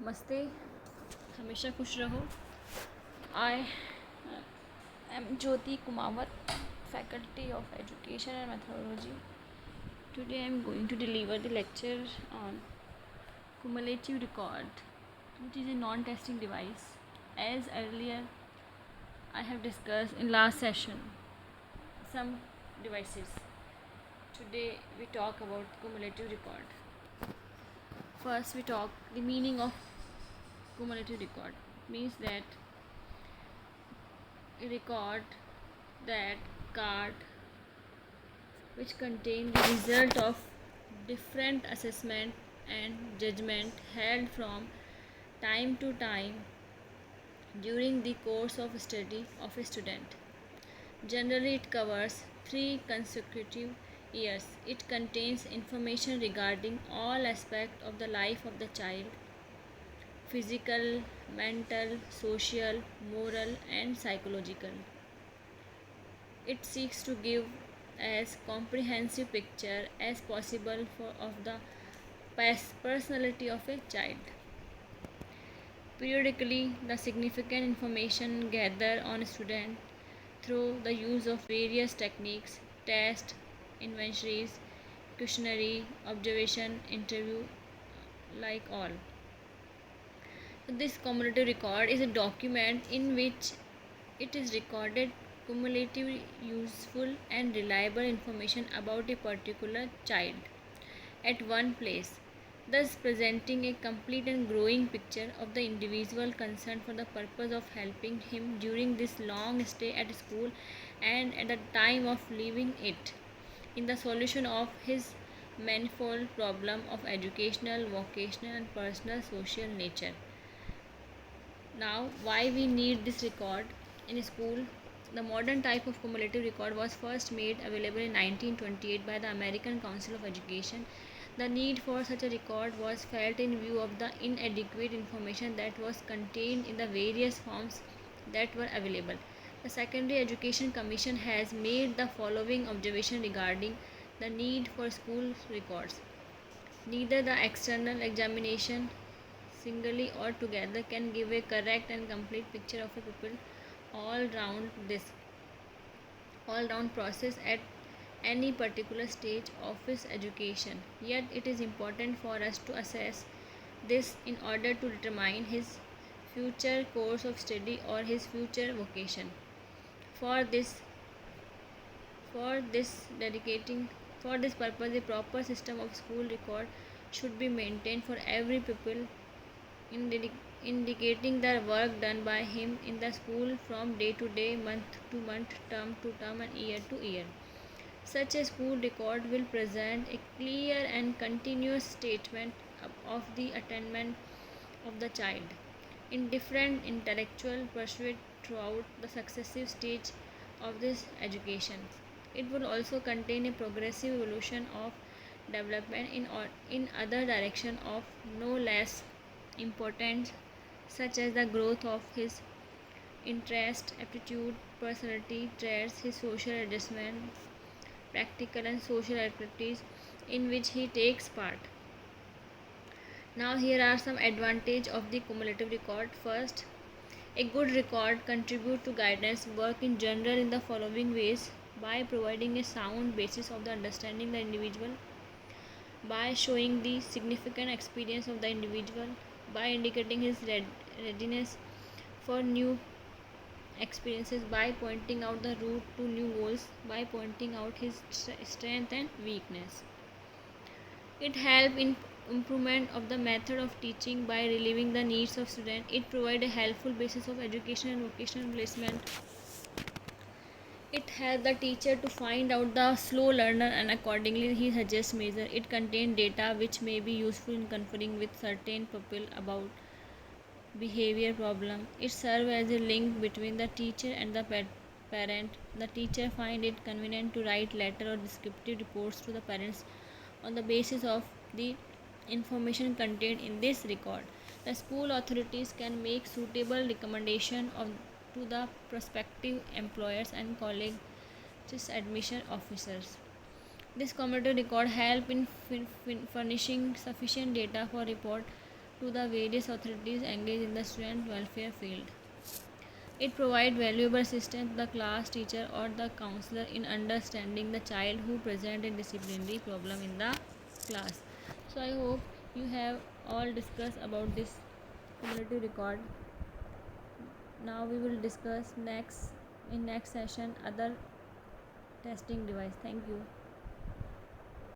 नमस्ते, हमेशा खुश रहो। I am Jyoti Kumawat, faculty of education and methodology. Today I am going to deliver the lecture on cumulative record, which is a non-testing device. As earlier I have discussed in last session some devices. Today we talk about cumulative record. First we talk the meaning of cumulative record. Means that a record, that card which contain the result of different assessment and judgment held from time to time during the course of study of a student. Generally, it covers 3 consecutive years. It contains information regarding all aspects of the life of the child: physical, mental, social, moral, and psychological. It seeks to give as comprehensive picture as possible of the personality of a child. Periodically, the significant information gathered on a student through the use of various techniques, tests, inventories, questionnaire, observation, interview, like all. So this cumulative record is a document in which it is recorded cumulative, useful, and reliable information about a particular child at one place, thus presenting a complete and growing picture of the individual concerned for the purpose of helping him during this long stay at school and at the time of leaving it, in the solution of his manifold problem of educational, vocational, and personal social nature. Now, why we need this record in school? The modern type of cumulative record was first made available in 1928 by the American Council of Education. The need for such a record was felt in view of the inadequate information that was contained in the various forms that were available. The Secondary Education Commission has made the following observation regarding the need for school records. Neither the external examination singly or together can give a correct and complete picture of a pupil all round process at any particular stage of his education. Yet it is important for us to assess this in order to determine his future course of study or his future vocation. For this for this dedicating for this purpose, a proper system of school record should be maintained for every pupil, indicating the work done by him in the school from day to day, month to month, term to term, and year to year. Such a school record will present a clear and continuous statement of the attainment of the child in different intellectual pursuits throughout the successive stage of this education. It will also contain a progressive evolution of development in other direction of no less importance, such as the growth of his interest, aptitude, personality traits, his social adjustment, practical and social activities in which he takes part. Now here are some advantages of the cumulative record. First, a good record contributes to guidance work in general in the following ways: by providing a sound basis of the understanding the individual, by showing the significant experience of the individual, by indicating his readiness for new experiences, by pointing out the route to new goals, by pointing out his strength and weakness. It helps in improvement of the method of teaching by relieving the needs of students. It provides a helpful basis of education and vocational placement. It helps the teacher to find out the slow learner and accordingly he suggests measure. It contains data which may be useful in conferring with certain people about behavior problem. It serves as a link between the teacher and the parent. The teacher find it convenient to write letter or descriptive reports to the parents on the basis of the information contained in this record. The school authorities can make suitable recommendation to the prospective employers and colleges admission officers. This cumulative record help in furnishing sufficient data for report to the various authorities engaged in the student welfare field. It provides valuable assistance to the class teacher or the counselor in understanding the child who present a disciplinary problem in the class. So I hope you have all discussed about this community record. Now we will discuss next session other testing device. Thank you.